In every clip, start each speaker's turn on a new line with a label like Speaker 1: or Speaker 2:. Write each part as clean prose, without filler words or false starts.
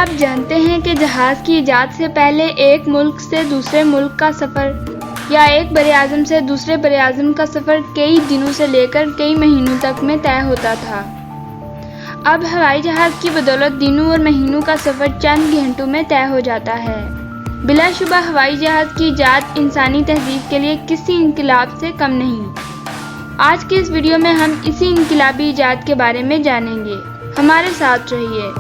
Speaker 1: آپ جانتے ہیں کہ جہاز کی ایجاد سے پہلے ایک ملک سے دوسرے ملک کا سفر یا ایک براعظم سے دوسرے براعظم کا سفر کئی دنوں سے لے کر کئی مہینوں تک میں طے ہوتا تھا۔ اب ہوائی جہاز کی بدولت دنوں اور مہینوں کا سفر چند گھنٹوں میں طے ہو جاتا ہے۔ بلا شبہ ہوائی جہاز کی ایجاد انسانی تہذیب کے لیے کسی انقلاب سے کم نہیں۔ آج کے اس ویڈیو میں ہم اسی انقلابی ایجاد کے بارے میں جانیں گے۔ ہمارے ساتھ رہیے۔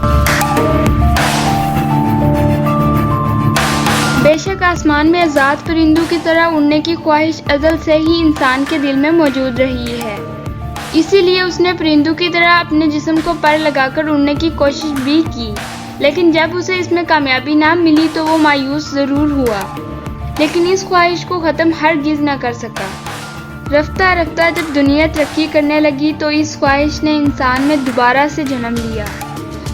Speaker 1: بے شک آسمان میں آزاد پرندوں کی طرح اڑنے کی خواہش ازل سے ہی انسان کے دل میں موجود رہی ہے، اسی لیے اس نے پرندوں کی طرح اپنے جسم کو پر لگا کر اڑنے کی کوشش بھی کی، لیکن جب اسے اس میں کامیابی نہ ملی تو وہ مایوس ضرور ہوا، لیکن اس خواہش کو ختم ہرگز نہ کر سکا۔ رفتہ رفتہ جب دنیا ترقی کرنے لگی تو اس خواہش نے انسان میں دوبارہ سے جنم لیا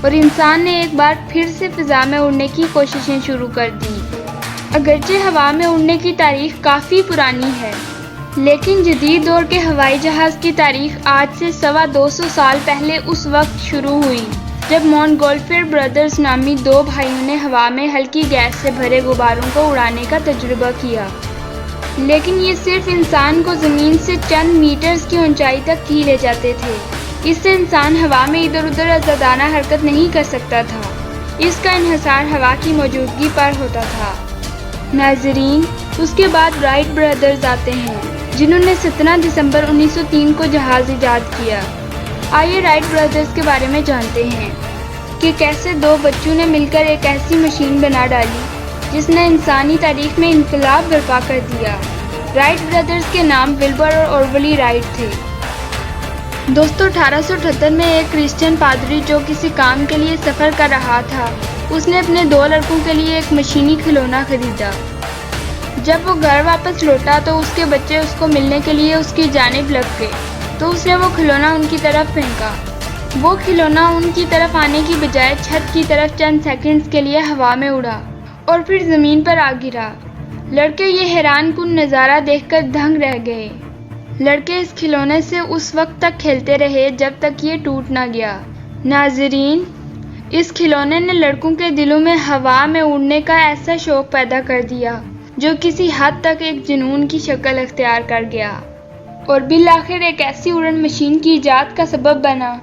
Speaker 1: اور انسان نے ایک بار پھر سے فضا میں اڑنے کی کوششیں شروع کر دیں۔ اگرچہ ہوا میں اڑنے کی تاریخ کافی پرانی ہے، لیکن جدید دور کے ہوائی جہاز کی تاریخ آج سے 250 سال پہلے اس وقت شروع ہوئی جب مونٹگولفیر برادرز نامی دو بھائیوں نے ہوا میں ہلکی گیس سے بھرے غباروں کو اڑانے کا تجربہ کیا، لیکن یہ صرف انسان کو زمین سے چند میٹرز کی اونچائی تک ہی لے جاتے تھے۔ اس سے انسان ہوا میں ادھر ادھر آزادانہ حرکت نہیں کر سکتا تھا، اس کا انحصار ہوا کی موجودگی پر ہوتا تھا۔ ناظرین، اس کے بعد رائٹ برادرز آتے ہیں جنہوں نے 17 دسمبر 1903 کو جہاز ایجاد کیا۔ آئیے رائٹ برادرز کے بارے میں جانتے ہیں کہ کیسے دو بچوں نے مل کر ایک ایسی مشین بنا ڈالی جس نے انسانی تاریخ میں انقلاب برپا کر دیا۔ رائٹ برادرز کے نام ولبر اور اوروللی رائٹ تھے۔ دوستو، 1878 میں ایک کرسچین پادری جو کسی کام کے لیے سفر کر رہا تھا، اس نے اپنے دو لڑکوں کے لیے ایک مشینی کھلونا خریدا۔ جب وہ گھر واپس لوٹا تو اس کے بچے اس کو ملنے کے لیے اس کی جانب لگ گئے، تو اس نے وہ کھلونا ان کی طرف پھینکا۔ وہ کھلونا ان کی طرف آنے کی بجائے چھت کی طرف چند سیکنڈز کے لیے ہوا میں اڑا اور پھر زمین پر آ گرا۔ لڑکے یہ حیران کن نظارہ دیکھ کر دنگ رہ گئے۔ لڑکے اس کھلونے سے اس وقت تک کھیلتے رہے جب تک یہ ٹوٹ نہ گیا۔ ناظرین، اس کھلونے نے لڑکوں کے دلوں میں ہوا میں اڑنے کا ایسا شوق پیدا کر دیا جو کسی حد تک ایک جنون کی شکل اختیار کر گیا اور بالآخر ایک ایسی اڑن مشین کی ایجاد کا سبب بنا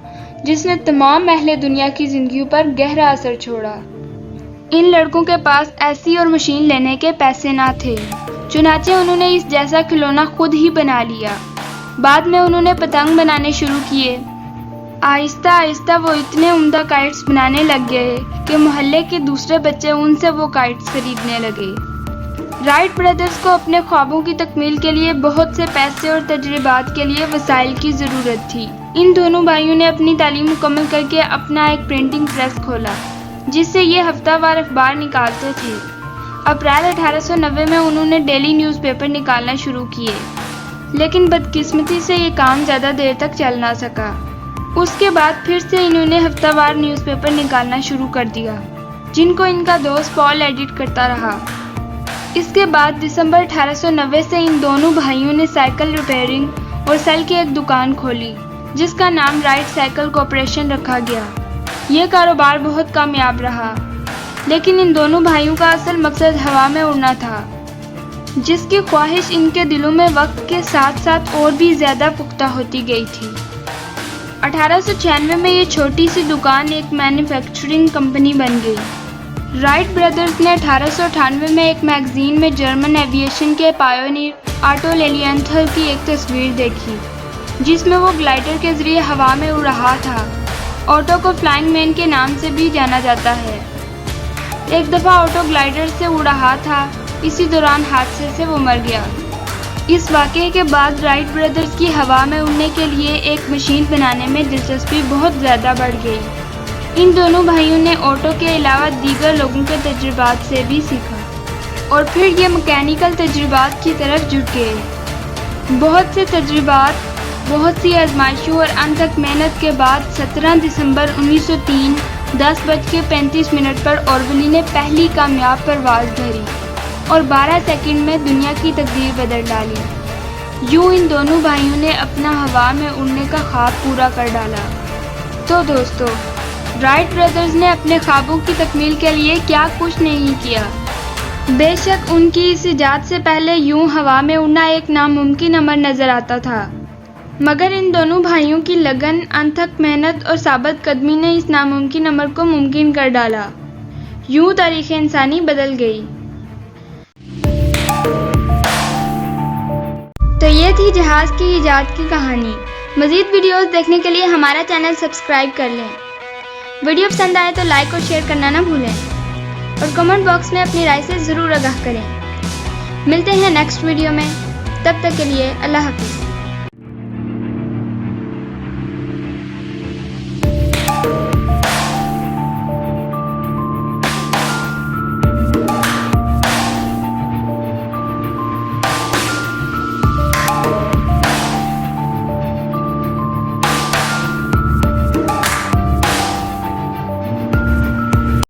Speaker 1: جس نے تمام اہل دنیا کی زندگیوں پر گہرا اثر چھوڑا۔ ان لڑکوں کے پاس ایسی اور مشین لینے کے پیسے نہ تھے، چنانچہ انہوں نے اس جیسا کھلونا خود ہی بنا لیا۔ بعد میں انہوں نے پتنگ بنانے شروع کیے۔ آہستہ آہستہ وہ اتنے عمدہ کائٹس بنانے لگ گئے کہ محلے کے دوسرے بچے ان سے وہ کائٹس خریدنے لگے۔ رائٹ برادرز کو اپنے خوابوں کی تکمیل کے لیے بہت سے پیسے اور تجربات کے لیے وسائل کی ضرورت تھی۔ ان دونوں بھائیوں نے اپنی تعلیم مکمل کر کے اپنا ایک پرنٹنگ پریس کھولا جس سے یہ ہفتہ وار اخبار نکالتے تھے۔ اپریل 1890 میں انہوں نے ڈیلی نیوز پیپر نکالنا شروع کیے، لیکن بدقسمتی سے یہ کام زیادہ دیر تک چل نہ سکا۔ اس کے بعد پھر سے انہوں نے ہفتہ وار نیوز پیپر نکالنا شروع کر دیا، جن کو ان کا دوست پال ایڈٹ کرتا رہا۔ اس کے بعد دسمبر 1890 سے ان دونوں بھائیوں نے سائیکل ریپیئرنگ اور سیل کی ایک دکان کھولی جس کا نام رائٹ سائیکل کارپوریشن رکھا گیا۔ یہ کاروبار بہت کامیاب رہا، لیکن ان دونوں بھائیوں کا اصل مقصد ہوا میں اڑنا تھا، جس کی خواہش ان کے دلوں میں وقت کے ساتھ ساتھ اور بھی زیادہ پختہ ہوتی گئی تھی۔ 1896 میں یہ چھوٹی سی دکان ایک مینوفیکچرنگ کمپنی بن گئی۔ رائٹ برادرز نے 1898 میں ایک میگزین میں جرمن ایویشن کے پائونیر آٹو لیلینتھل کی ایک تصویر دیکھی جس میں وہ گلائڈر کے ذریعے ہوا میں اڑ رہا تھا۔ آٹو کو فلائنگ مین کے نام سے بھی جانا جاتا ہے۔ ایک دفعہ آٹو گلائڈر سے اڑ رہا تھا، اسی دوران حادثے سے وہ مر گیا۔ اس واقعے کے بعد رائٹ برادرز کی ہوا میں اڑنے کے لیے ایک مشین بنانے میں دلچسپی بہت زیادہ بڑھ گئی۔ ان دونوں بھائیوں نے آٹو کے علاوہ دیگر لوگوں کے تجربات سے بھی سیکھا اور پھر یہ مکینیکل تجربات کی طرف جھک گئے۔ بہت سے تجربات، بہت سی آزمائشوں اور انتھک محنت کے بعد 17 دسمبر 1903 10:35 پر اوروللی نے پہلی کامیاب پرواز بھری اور 12 سیکنڈ میں دنیا کی تقدیر بدل ڈالی۔ یوں ان دونوں بھائیوں نے اپنا ہوا میں اڑنے کا خواب پورا کر ڈالا۔ تو دوستو، رائٹ برادرز نے اپنے خوابوں کی تکمیل کے لیے کیا کچھ نہیں کیا۔ بے شک ان کی اس ایجاد سے پہلے یوں ہوا میں اڑنا ایک ناممکن امر نظر آتا تھا، مگر ان دونوں بھائیوں کی لگن، انتھک محنت اور ثابت قدمی نے اس ناممکن امر کو ممکن کر ڈالا۔ یوں تاریخ انسانی بدل گئی۔ تو یہ تھی جہاز کی ایجاد کی کہانی۔ مزید ویڈیوز دیکھنے کے لیے ہمارا چینل سبسکرائب کر لیں۔ ویڈیو پسند آئے تو لائک اور شیئر کرنا نہ بھولیں، اور کمنٹ باکس میں اپنی رائے سے ضرور آگاہ کریں۔ ملتے ہیں نیکسٹ ویڈیو میں، تب تک کے لیے اللہ حافظ۔